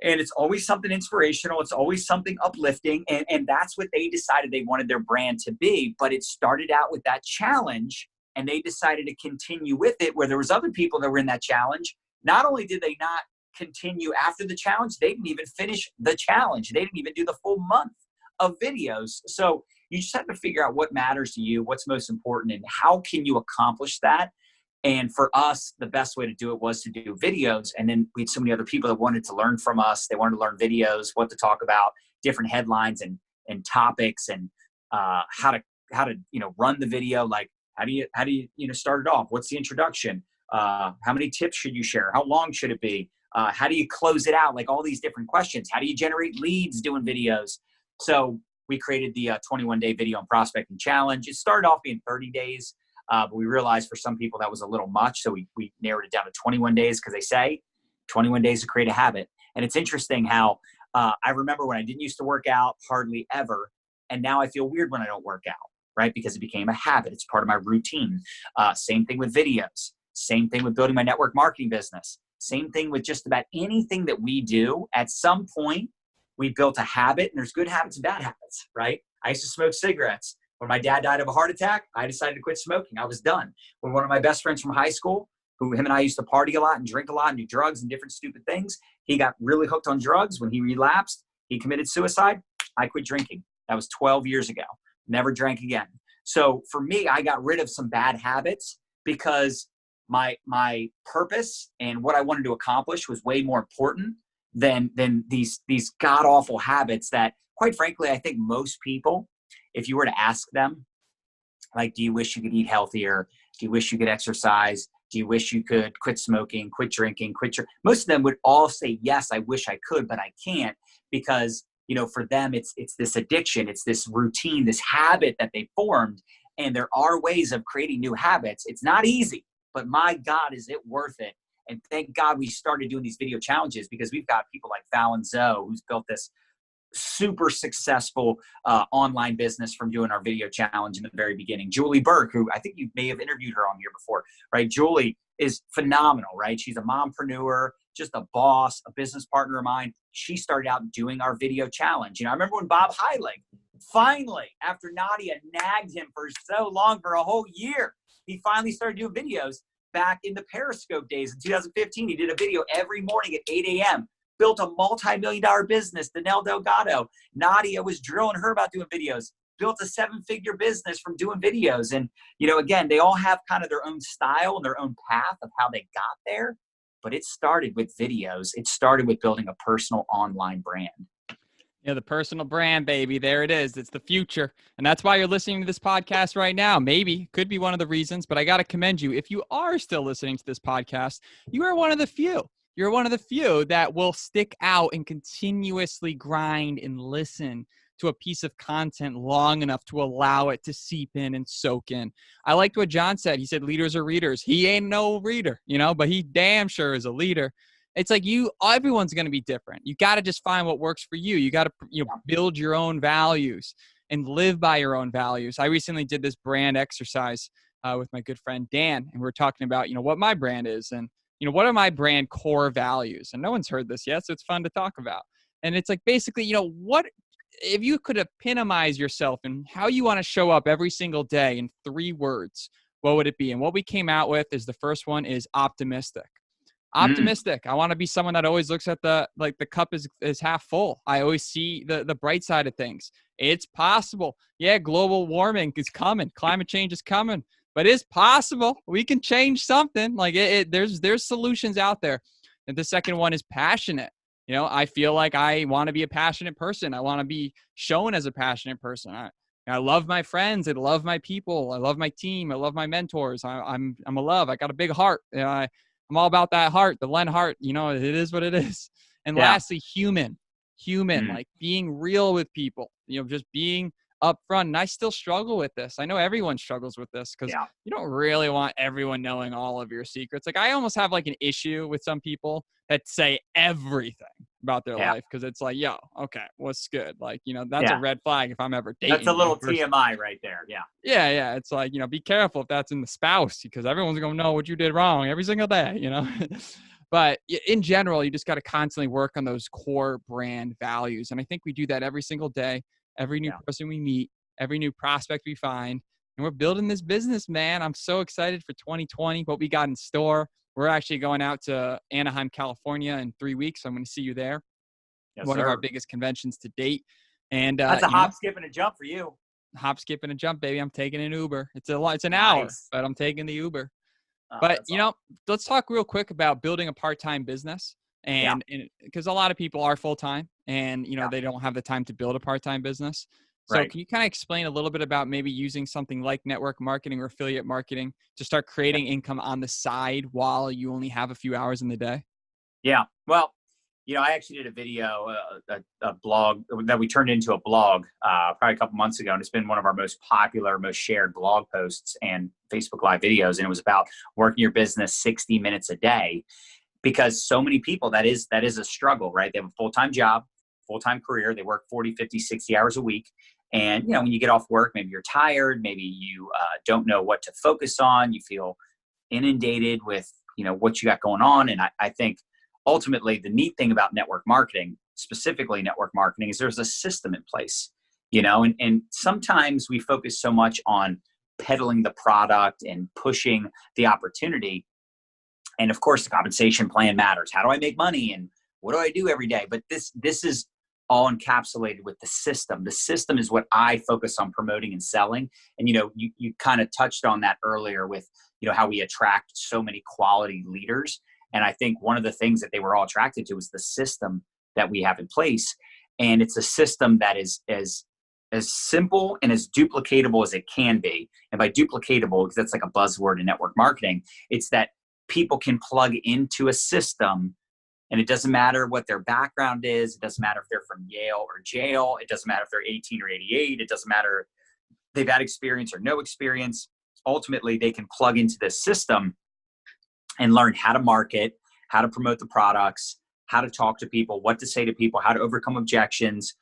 And it's always something inspirational. It's always something uplifting. And that's what they decided they wanted their brand to be. But it started out with that challenge. And they decided to continue with it where there was other people that were in that challenge. Not only did they not continue after the challenge, they didn't even finish the challenge. They didn't even do the full month of videos. So you just have to figure out what matters to you, what's most important, and how can you accomplish that. And for us, the best way to do it was to do videos. And then we had so many other people that wanted to learn from us. They wanted to learn videos, what to talk about, different headlines and topics, and how to you know, run the video. Like how do you you know, start it off? What's the introduction? How many tips should you share? How long should it be? How do you close it out? Like all these different questions. How do you generate leads doing videos? So we created the 21-day video and prospecting challenge. It started off being 30 days, but we realized for some people that was a little much. So we narrowed it down to 21 days because they say 21 days to create a habit. And it's interesting how I remember when I didn't used to work out hardly ever. And now I feel weird when I don't work out, right? Because it became a habit. It's part of my routine. Same thing with videos. Same thing with building my network marketing business. Same thing with just about anything that we do. At some point, we built a habit, and there's good habits and bad habits, right? I used to smoke cigarettes. When my dad died of a heart attack, I decided to quit smoking. I was done. When one of my best friends from high school, who him and I used to party a lot and drink a lot and do drugs and different stupid things, he got really hooked on drugs. When he relapsed, he committed suicide. I quit drinking. That was 12 years ago. Never drank again. So for me, I got rid of some bad habits because my purpose and what I wanted to accomplish was way more important than these god-awful habits that, quite frankly, I think most people, if you were to ask them, like, do you wish you could eat healthier? Do you wish you could exercise? Do you wish you could quit smoking, quit drinking, most of them would all say, yes, I wish I could, but I can't, because, you know, for them, it's this addiction. It's this routine, this habit that they formed. And there are ways of creating new habits. It's not easy, but my God, is it worth it? And thank God we started doing these video challenges, because we've got people like Fallon Zoe, who's built this super successful online business from doing our video challenge in the very beginning. Julie Burke, who I think you may have interviewed her on here before, right? Julie is phenomenal, right? She's a mompreneur, just a boss, a business partner of mine. She started out doing our video challenge. You know, I remember when Bob Heilig, finally, after Nadia nagged him for so long, for a whole year, he finally started doing videos. Back in the Periscope days in 2015, he did a video every morning at 8 a.m., built a multi-million-dollar business, Danelle Delgado. Nadia was drilling her about doing videos, built a 7-figure business from doing videos. And, you know, again, they all have kind of their own style and their own path of how they got there. but it started with videos. It started with building a personal online brand. Yeah, the personal brand, baby. There it is. It's the future. And that's why you're listening to this podcast right now. Maybe could be one of the reasons, but I got to commend you. If you are still listening to this podcast, you are one of the few. You're one of the few that will stick out and continuously grind and listen to a piece of content long enough to allow it to seep in and soak in. I liked what John said. He said leaders are readers. He ain't no reader, but he damn sure is a leader. It's like everyone's going to be different. You got to just find what works for you. You got to build your own values and live by your own values. I recently did this brand exercise with my good friend Dan, and we were talking about, what my brand is and, what are my brand core values? And no one's heard this yet, so it's fun to talk about. And it's like, basically, what if you could epitomize yourself and how you want to show up every single day in 3 words, what would it be? And what we came out with is the first one is optimistic. Optimistic. I want to be someone that always looks at the cup is half full. I always see the bright side of things. It's possible. Yeah, global warming is coming. Climate change is coming, but it's possible. We can change something. Like there's solutions out there. And the second one is passionate. I feel like I want to be a passionate person. I want to be shown as a passionate person. I love my friends. I love my people. I love my team. I love my mentors. I'm a love. I got a big heart. I'm all about that heart, the Lenhart, it is what it is. And lastly, human, like being real with people, just being upfront. And I still struggle with this. I know everyone struggles with this because you don't really want everyone knowing all of your secrets. Like I almost have like an issue with some people that say everything about their life because it's like, okay, what's good? Like, that's a red flag if I'm ever dating. That's a little TMI right there. Yeah. Yeah. It's like, be careful if that's in the spouse because everyone's going to know what you did wrong every single day, But in general, you just got to constantly work on those core brand values. And I think we do that every single day, every new person we meet, every new prospect we find. And we're building this business, man. I'm so excited for 2020, what we got in store. We're actually going out to Anaheim, California in 3 weeks. So I'm going to see you there. One of our biggest conventions to date. And that's a hop, skip, and a jump for you. Hop, skip, and a jump, baby. I'm taking an Uber. It's an hour, but I'm taking the Uber. But, let's talk real quick about building a part-time business. And because a lot of people are full-time and, they don't have the time to build a part-time business. So can you kind of explain a little bit about maybe using something like network marketing or affiliate marketing to start creating income on the side while you only have a few hours in the day? Yeah. Well, I actually did a video, a blog that we turned into a blog probably a couple months ago. And it's been one of our most popular, most shared blog posts and Facebook Live videos. And it was about working your business 60 minutes a day because so many people, that is a struggle, right? They have a full-time job, full-time career. They work 40, 50, 60 hours a week. And, when you get off work, maybe you're tired, maybe you don't know what to focus on. You feel inundated with, what you got going on. And I think ultimately the neat thing about network marketing, specifically network marketing, is there's a system in place, and sometimes we focus so much on peddling the product and pushing the opportunity. And of course, the compensation plan matters. How do I make money? And what do I do every day? But this is all encapsulated with the system. The system is what I focus on promoting and selling. And, you kind of touched on that earlier with, how we attract so many quality leaders. And I think one of the things that they were all attracted to was the system that we have in place. And it's a system that is as simple and as duplicatable as it can be. And by duplicatable, because that's like a buzzword in network marketing, it's that people can plug into a system. And it doesn't matter what their background is. It doesn't matter if they're from Yale or jail. It doesn't matter if they're 18 or 88. It doesn't matter if they've had experience or no experience. Ultimately, they can plug into this system and learn how to market, how to promote the products, how to talk to people, what to say to people, how to overcome objections,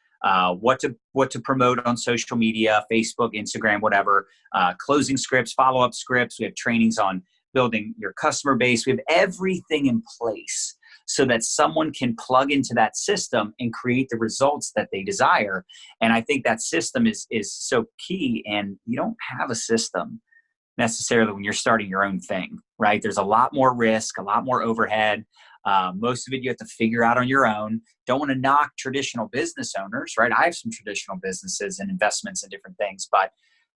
what to promote on social media, Facebook, Instagram, whatever, closing scripts, follow-up scripts. We have trainings on building your customer base. We have everything in place so that someone can plug into that system and create the results that they desire. And I think that system is so key. And you don't have a system necessarily when you're starting your own thing, right? There's a lot more risk, a lot more overhead. Most of it you have to figure out on your own. Don't want to knock traditional business owners, right? I have some traditional businesses and investments and different things, but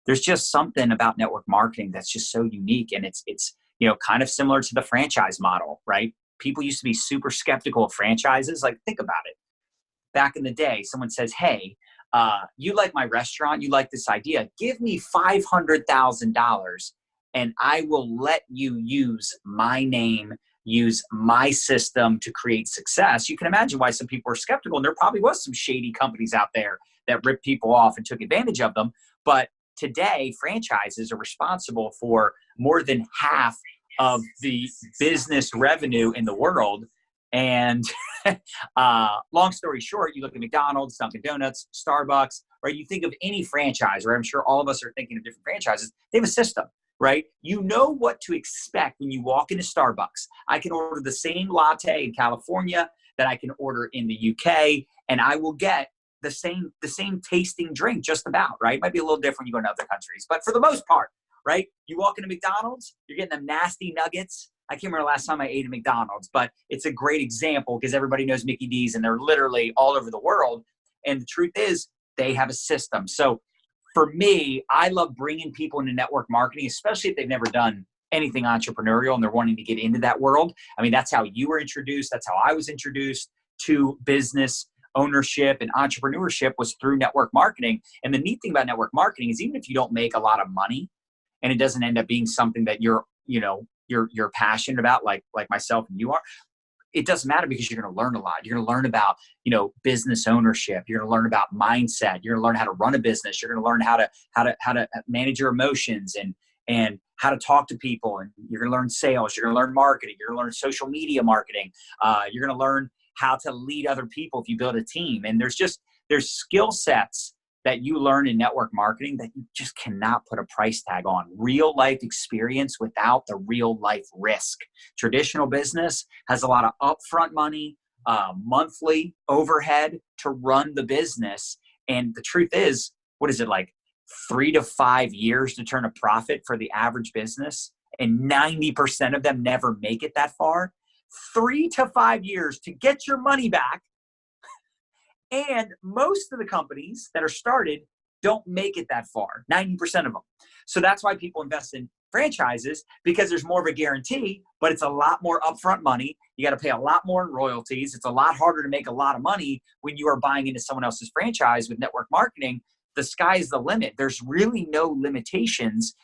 there's just something about network marketing that's just so unique. And it's kind of similar to the franchise model, right? people used to be super skeptical of franchises. Like, think about it. Back in the day, someone says, hey, you like my restaurant, you like this idea, give me $500,000 and I will let you use my name, use my system to create success. You can imagine why some people are skeptical, and there probably was some shady companies out there that ripped people off and took advantage of them. But today, franchises are responsible for more than half of the business revenue in the world. And long story short, you look at McDonald's, Dunkin' Donuts, Starbucks, right? You think of any franchise, right? I'm sure all of us are thinking of different franchises. They have a system, right? You know what to expect when you walk into Starbucks. I can order the same latte in California that I can order in the UK, and I will get the same tasting drink just about, right? It might be a little different when you go to other countries, but for the most part, right? You walk into McDonald's, you're getting them nasty nuggets. I can't remember the last time I ate at McDonald's, but it's a great example because everybody knows Mickey D's and they're literally all over the world. And the truth is they have a system. So for me, I love bringing people into network marketing, especially if they've never done anything entrepreneurial and they're wanting to get into that world. I mean, that's how you were introduced. That's how I was introduced to business ownership and entrepreneurship, was through network marketing. And the neat thing about network marketing is even if you don't make a lot of money and it doesn't end up being something that you're passionate about, like myself and you are, it doesn't matter because you're going to learn a lot. You're going to learn about, business ownership. You're going to learn about mindset. You're going to learn how to run a business. You're going to learn how to manage your emotions and how to talk to people. And you're going to learn sales. You're going to learn marketing. You're going to learn social media marketing. You're going to learn how to lead other people if you build a team. And there's skill sets that you learn in network marketing that you just cannot put a price tag on. Real life experience without the real life risk. Traditional business has a lot of upfront money, monthly overhead to run the business. And the truth is, what is it, like 3 to 5 years to turn a profit for the average business? And 90% of them never make it that far. 3 to 5 years to get your money back. And most of the companies that are started don't make it that far, 90% of them. So that's why people invest in franchises, because there's more of a guarantee, but it's a lot more upfront money. You got to pay a lot more in royalties. It's a lot harder to make a lot of money when you are buying into someone else's franchise. With network marketing, the sky's the limit. There's really no limitations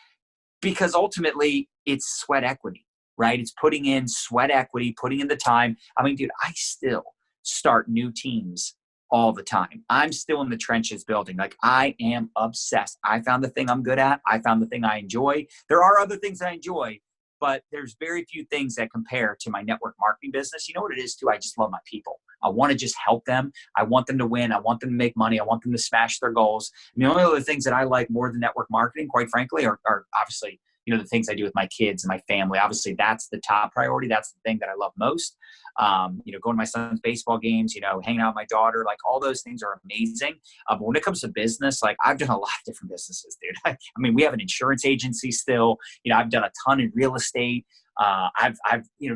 because ultimately it's sweat equity, right? It's putting in sweat equity, putting in the time. I mean, dude, I still start new teams all the time. I'm still in the trenches building. Like, I am obsessed. I found the thing I'm good at. I found the thing I enjoy. There are other things I enjoy, but there's very few things that compare to my network marketing business. You know what it is too? I just love my people. I want to just help them. I want them to win. I want them to make money. I want them to smash their goals. And the only other things that I like more than network marketing, quite frankly, are obviously, the things I do with my kids and my family. Obviously, that's the top priority. That's the thing that I love most. Going to my son's baseball games, hanging out with my daughter, like all those things are amazing. But when it comes to business, like I've done a lot of different businesses, dude. I mean, we have an insurance agency still. I've done a ton in real estate. I've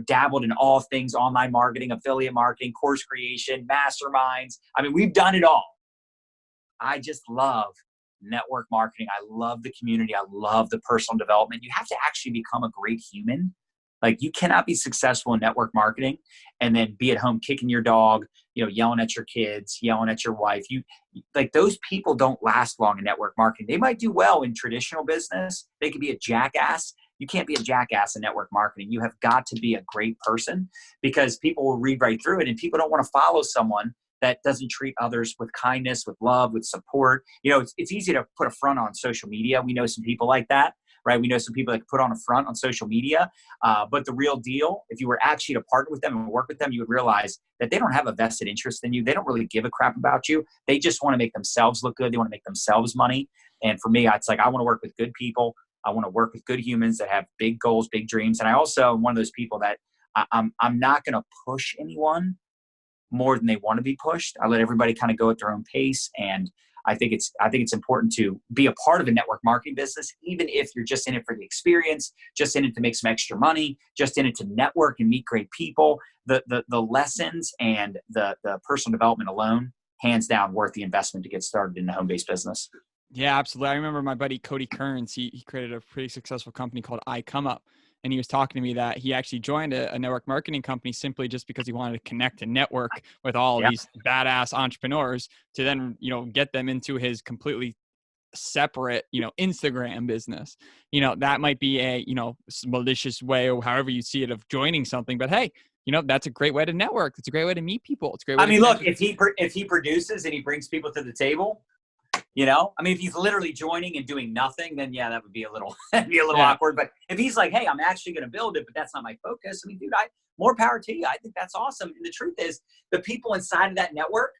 dabbled in all things online marketing, affiliate marketing, course creation, masterminds. I mean, we've done it all. I just love network marketing. I love the community. I love the personal development. You have to actually become a great human. Like, you cannot be successful in network marketing and then be at home kicking your dog, yelling at your kids, yelling at your wife. Like, those people don't last long in network marketing. They might do well in traditional business. They could be a jackass. You can't be a jackass in network marketing. You have got to be a great person, because people will read right through it, and people don't want to follow someone that doesn't treat others with kindness, with love, with support. It's easy to put a front on social media. We know some people like that, right? We know some people that put on a front on social media. But the real deal, if you were actually to partner with them and work with them, you would realize that they don't have a vested interest in you. They don't really give a crap about you. They just want to make themselves look good. They want to make themselves money. And for me, it's like, I want to work with good people. I want to work with good humans that have big goals, big dreams. And I also am one of those people that I'm not going to push anyone more than they want to be pushed. I let everybody kind of go at their own pace. And I think it's important to be a part of a network marketing business, even if you're just in it for the experience, just in it to make some extra money, just in it to network and meet great people. The lessons and the personal development alone, hands down, worth the investment to get started in the home-based business. Yeah, absolutely. I remember my buddy Cody Kearns, he created a pretty successful company called iComeUp. and he was talking to me that he actually joined a network marketing company simply just because he wanted to connect and network with all of Yeah. these badass entrepreneurs to then, get them into his completely separate, Instagram business. That might be a, malicious way or however you see it of joining something, but hey, that's a great way to network. It's a great way to meet people. It's a great way I mean, to look, if he produces and he brings people to the table, if he's literally joining and doing nothing, then yeah, that would be a little, awkward. But if he's like, hey, I'm actually going to build it, but that's not my focus. I mean, dude, more power to you. I think that's awesome. And the truth is, the people inside of that network,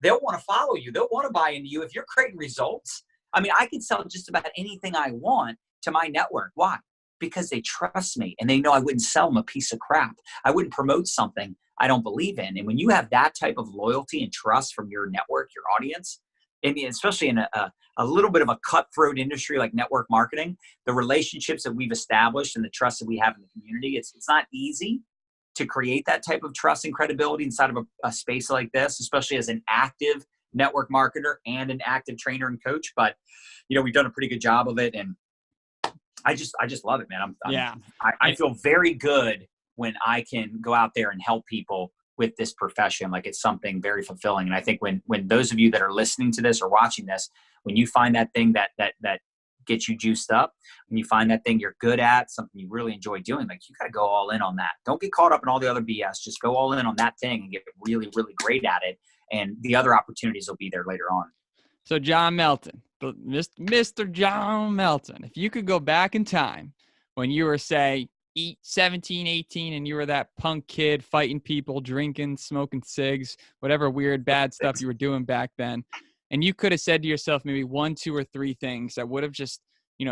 they'll want to follow you. They'll want to buy into you. If you're creating results, I mean, I can sell just about anything I want to my network. Why? Because they trust me and they know I wouldn't sell them a piece of crap. I wouldn't promote something I don't believe in. And when you have that type of loyalty and trust from your network, your audience, and especially in a little bit of a cutthroat industry like network marketing, the relationships that we've established and the trust that we have in the community, it's not easy to create that type of trust and credibility inside of a space like this, especially as an active network marketer and an active trainer and coach. But, we've done a pretty good job of it. And I just love it, man. I feel very good when I can go out there and help people with this profession. Like, it's something very fulfilling. And I think when those of you that are listening to this or watching this, when you find that thing that gets you juiced up, when you find that thing you're good at, something you really enjoy doing, like, you got to go all in on that. Don't get caught up in all the other BS. Just go all in on that thing and get really, really great at it. And the other opportunities will be there later on. So John Melton, Mr. John Melton, if you could go back in time when you were, say, 17, 18, and you were that punk kid fighting people, drinking, smoking cigs, whatever weird, bad stuff you were doing back then, and you could have said to yourself maybe 1, 2, or 3 things that would have just,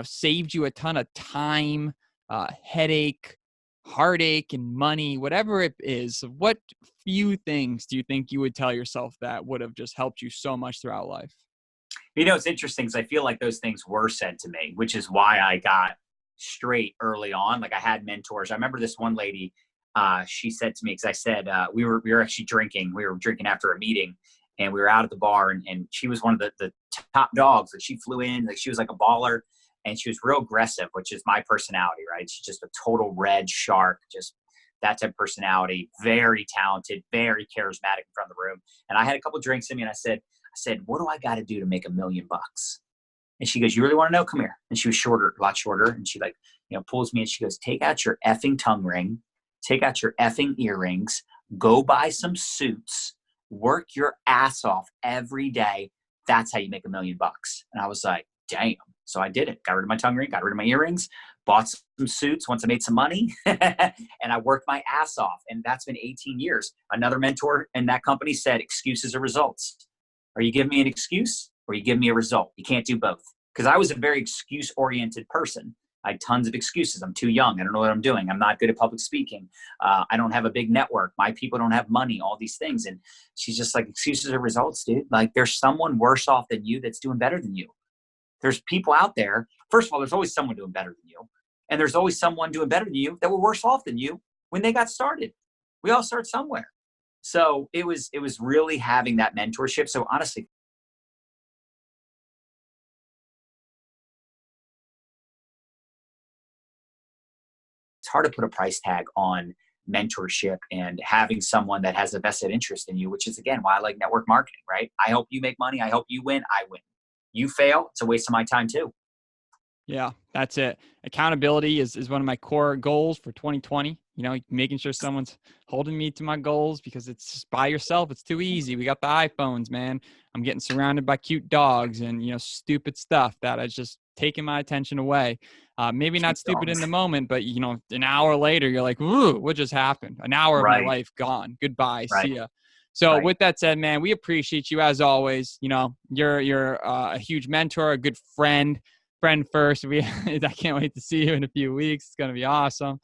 saved you a ton of time, headache, heartache, and money, whatever it is, what few things do you think you would tell yourself that would have just helped you so much throughout life? It's interesting because I feel like those things were said to me, which is why I got straight early on. Like, I had mentors. I remember this one lady, she said to me, because I said, we were actually drinking. We were drinking after a meeting, and we were out at the bar, and she was one of the top dogs. Like, she flew in, like, she was like a baller, and she was real aggressive, which is my personality, right? She's just a total red shark, just that type of personality, very talented, very charismatic in front of the room. And I had a couple drinks in me, and I said, what do I got to do to make $1 million? And she goes, you really want to know? Come here. And she was shorter, a lot shorter. And she pulls me and she goes, take out your effing tongue ring, take out your effing earrings, go buy some suits, work your ass off every day. That's how you make $1 million. And I was like, damn. So I did it. Got rid of my tongue ring, got rid of my earrings, bought some suits once I made some money, and I worked my ass off. And that's been 18 years. Another mentor in that company said, excuses are results. Are you giving me an excuse or are you giving me a result? You can't do both. Because I was a very excuse-oriented person. I had tons of excuses. I'm too young. I don't know what I'm doing. I'm not good at public speaking. I don't have a big network. My people don't have money, all these things. And she's just like, excuses are results, dude. Like, there's someone worse off than you that's doing better than you. There's people out there. First of all, there's always someone doing better than you. And there's always someone doing better than you that were worse off than you when they got started. We all start somewhere. So it was really having that mentorship. So honestly, it's hard to put a price tag on mentorship and having someone that has a vested interest in you, which is, again, why I like network marketing, right? I help you make money. I help you win. I win. You fail, it's a waste of my time too. Yeah, that's it. Accountability is one of my core goals for 2020. Making sure someone's holding me to my goals, because it's just by yourself. It's too easy. We got the iPhones, man. I'm getting surrounded by cute dogs and, stupid stuff that is just taking my attention away. Maybe not stupid in the moment, but, an hour later, you're like, ooh, what just happened? An hour of my life gone. Goodbye. Right. See ya. So with that said, man, we appreciate you as always. You're a huge mentor, a good friend first. I can't wait to see you in a few weeks. It's going to be awesome.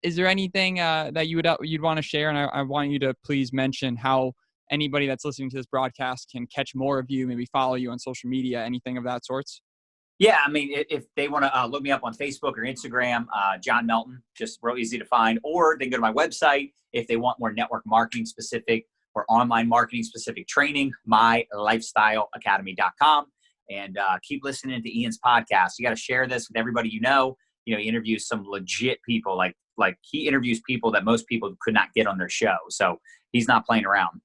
Is there anything that you'd want to share? And I want you to please mention how anybody that's listening to this broadcast can catch more of you, maybe follow you on social media, anything of that sorts. Yeah, I mean, if they want to look me up on Facebook or Instagram, John Melton, just real easy to find. Or they can go to my website if they want more network marketing specific or online marketing specific training, mylifestyleacademy.com. And keep listening to Ian's podcast. You got to share this with everybody you know. he interviews some legit people. Like he interviews people that most people could not get on their show. So he's not playing around.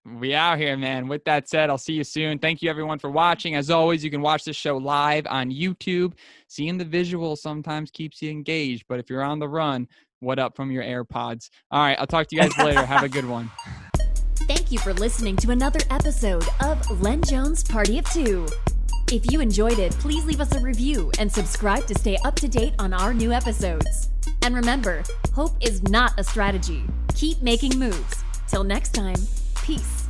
We out here, man. With that said, I'll see you soon. Thank you, everyone, for watching. As always, you can watch this show live on YouTube. Seeing the visual sometimes keeps you engaged, but if you're on the run, what up from your AirPods? All right, I'll talk to you guys later. Have a good one. Thank you for listening to another episode of LenJones Party of Two. If you enjoyed it, please leave us a review and subscribe to stay up to date on our new episodes. And remember, hope is not a strategy. Keep making moves. Till next time, peace.